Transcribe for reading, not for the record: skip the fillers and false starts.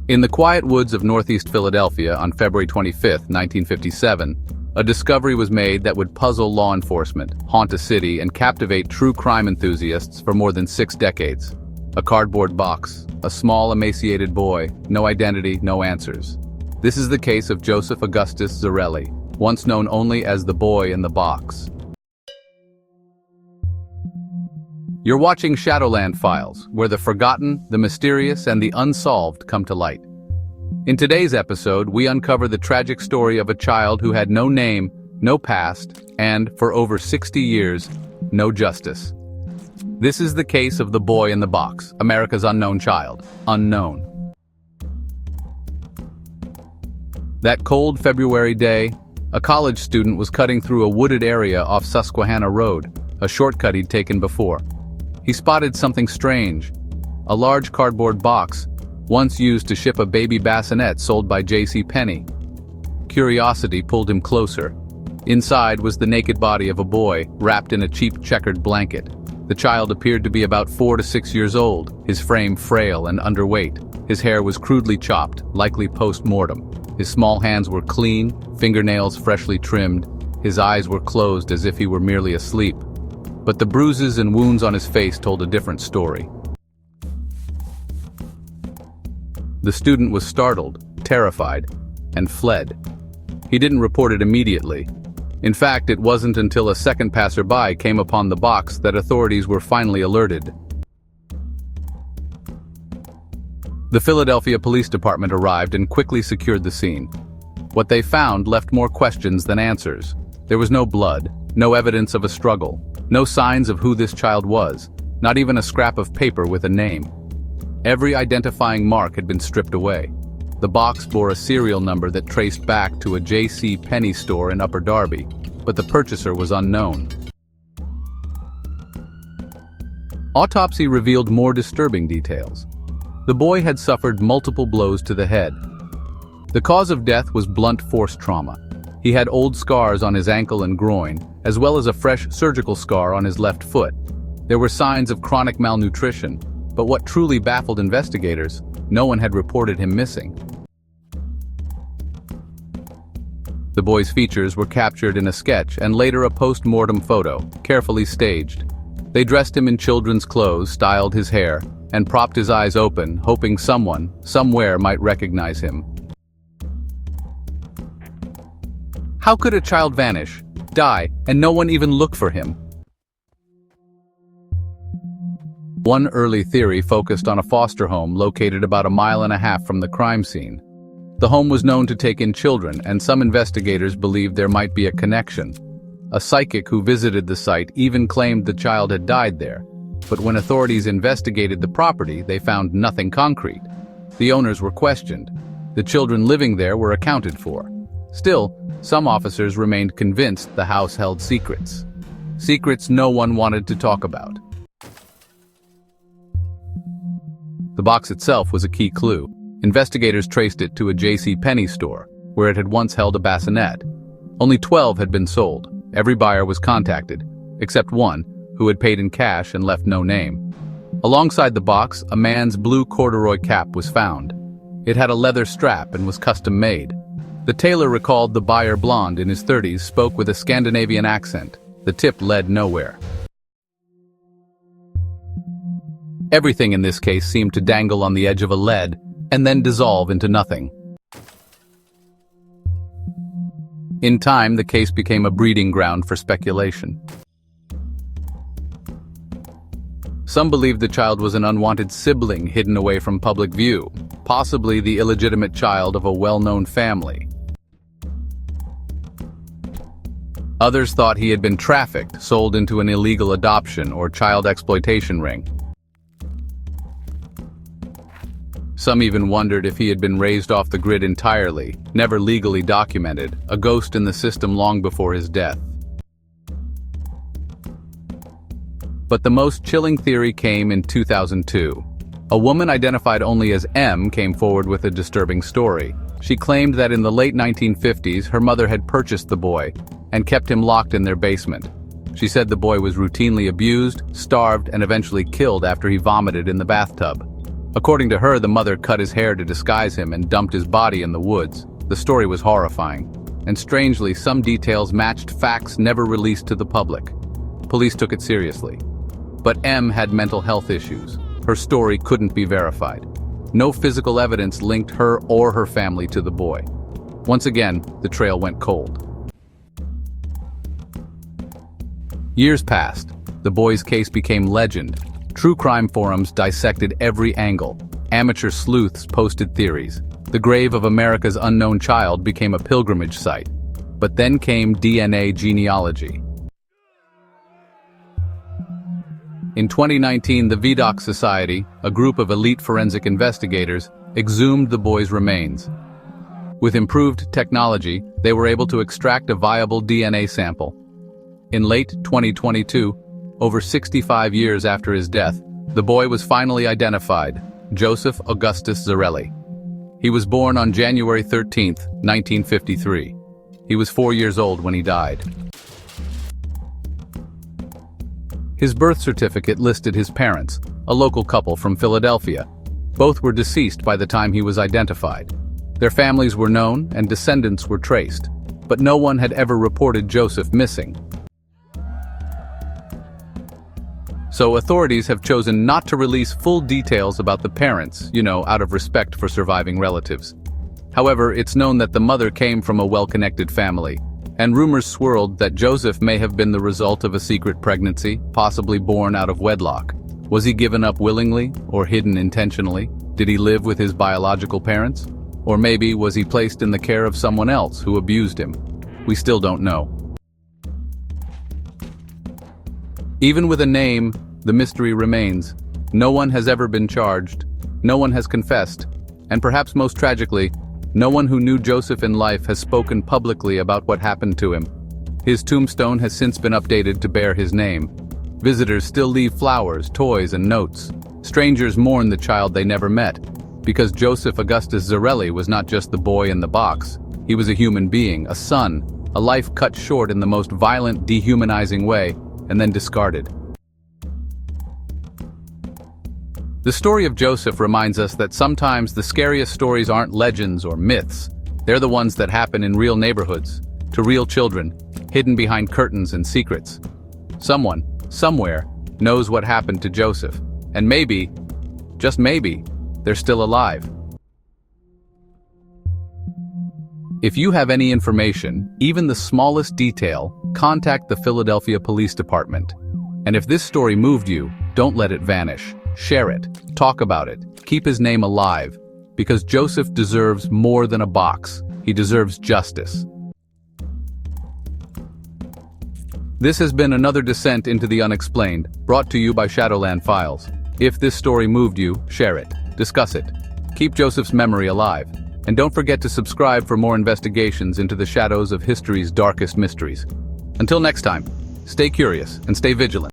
In the quiet woods of northeast Philadelphia on February 25, 1957, a discovery was made that would puzzle law enforcement, haunt a city, and captivate true crime enthusiasts for more than 6 decades. A cardboard box, a small emaciated boy, no identity, no answers. This is the case of Joseph Augustus Zarelli, once known only as the boy in the box. You're watching Shadowland Files, where the forgotten, the mysterious, and the unsolved come to light. In today's episode, we uncover the tragic story of a child who had no name, no past, and, for over 60 years, no justice. This is the case of the boy in the box, America's unknown child. Unknown. That cold February day, a college student was cutting through a wooded area off Susquehanna Road, a shortcut he'd taken before. He spotted something strange, a large cardboard box, once used to ship a baby bassinet sold by J.C. Penney. Curiosity pulled him closer. Inside was the naked body of a boy, wrapped in a cheap checkered blanket. The child appeared to be about 4 to 6 years old, his frame frail and underweight. His hair was crudely chopped, likely post-mortem. His small hands were clean, fingernails freshly trimmed. His eyes were closed as if he were merely asleep. But the bruises and wounds on his face told a different story. The student was startled, terrified, and fled. He didn't report it immediately. In fact, it wasn't until a second passerby came upon the box that authorities were finally alerted. The Philadelphia Police Department arrived and quickly secured the scene. What they found left more questions than answers. There was no blood, no evidence of a struggle, no signs of who this child was, not even a scrap of paper with a name. Every identifying mark had been stripped away. The box bore a serial number that traced back to a J.C. Penney store in Upper Darby, but the purchaser was unknown. Autopsy revealed more disturbing details. The boy had suffered multiple blows to the head. The cause of death was blunt force trauma. He had old scars on his ankle and groin, as well as a fresh surgical scar on his left foot. There were signs of chronic malnutrition, but what truly baffled investigators, no one had reported him missing. The boy's features were captured in a sketch and later a post-mortem photo, carefully staged. They dressed him in children's clothes, styled his hair, and propped his eyes open, hoping someone, somewhere might recognize him. How could a child vanish, die, and no one even look for him? One early theory focused on a foster home located about 1.5 miles from the crime scene. The home was known to take in children, and some investigators believed there might be a connection. A psychic who visited the site even claimed the child had died there, but when authorities investigated the property, they found nothing concrete. The owners were questioned. The children living there were accounted for. Still, some officers remained convinced the house held secrets. Secrets no one wanted to talk about. The box itself was a key clue. Investigators traced it to a J.C. Penney store, where it had once held a bassinet. Only 12 had been sold. Every buyer was contacted, except one, who had paid in cash and left no name. Alongside the box, a man's blue corduroy cap was found. It had a leather strap and was custom-made. The tailor recalled the buyer, blonde, in his 30s, spoke with a Scandinavian accent. The tip led nowhere. Everything in this case seemed to dangle on the edge of a lead and then dissolve into nothing. In time, the case became a breeding ground for speculation. Some believed the child was an unwanted sibling hidden away from public view, possibly the illegitimate child of a well-known family. Others thought he had been trafficked, sold into an illegal adoption or child exploitation ring. Some even wondered if he had been raised off the grid entirely, never legally documented, a ghost in the system long before his death. But the most chilling theory came in 2002. A woman identified only as M came forward with a disturbing story. She claimed that in the late 1950s, her mother had purchased the boy and kept him locked in their basement. She said the boy was routinely abused, starved, and eventually killed after he vomited in the bathtub. According to her, the mother cut his hair to disguise him and dumped his body in the woods. The story was horrifying, and strangely, some details matched facts never released to the public. Police took it seriously. But M had mental health issues. Her story couldn't be verified. No physical evidence linked her or her family to the boy. Once again, the trail went cold. Years passed. The boy's case became legend. True crime forums dissected every angle. Amateur sleuths posted theories. The grave of America's unknown child became a pilgrimage site. But then came DNA genealogy. In 2019, the VDOC Society, a group of elite forensic investigators, exhumed the boy's remains. With improved technology, they were able to extract a viable DNA sample. In late 2022, over 65 years after his death, the boy was finally identified, Joseph Augustus Zarelli. He was born on January 13, 1953. He was 4 years old when he died. His birth certificate listed his parents, a local couple from Philadelphia. Both were deceased by the time he was identified. Their families were known and descendants were traced, but no one had ever reported Joseph missing. So authorities have chosen not to release full details about the parents, out of respect for surviving relatives. However, it's known that the mother came from a well-connected family, and rumors swirled that Joseph may have been the result of a secret pregnancy, possibly born out of wedlock. Was he given up willingly or hidden intentionally? Did he live with his biological parents? Or maybe was he placed in the care of someone else who abused him? We still don't know. Even with a name, the mystery remains. No one has ever been charged. No one has confessed. And perhaps most tragically, no one who knew Joseph in life has spoken publicly about what happened to him. His tombstone has since been updated to bear his name. Visitors still leave flowers, toys, and notes. Strangers mourn the child they never met. Because Joseph Augustus Zarelli was not just the boy in the box. He was a human being, a son, a life cut short in the most violent, dehumanizing way, and then discarded. The story of Joseph reminds us that sometimes the scariest stories aren't legends or myths. They're the ones that happen in real neighborhoods, to real children, hidden behind curtains and secrets. Someone, somewhere, knows what happened to Joseph, and maybe, just maybe, they're still alive. If you have any information, even the smallest detail, contact the Philadelphia Police Department. And if this story moved you, don't let it vanish. Share it, talk about it, keep his name alive, because Joseph deserves more than a box. He deserves justice. This has been another descent into the unexplained, brought to you by Shadowland Files. If this story moved you, share it, discuss it, keep Joseph's memory alive, and don't forget to subscribe for more investigations into the shadows of history's darkest mysteries. Until next time, stay curious and stay vigilant.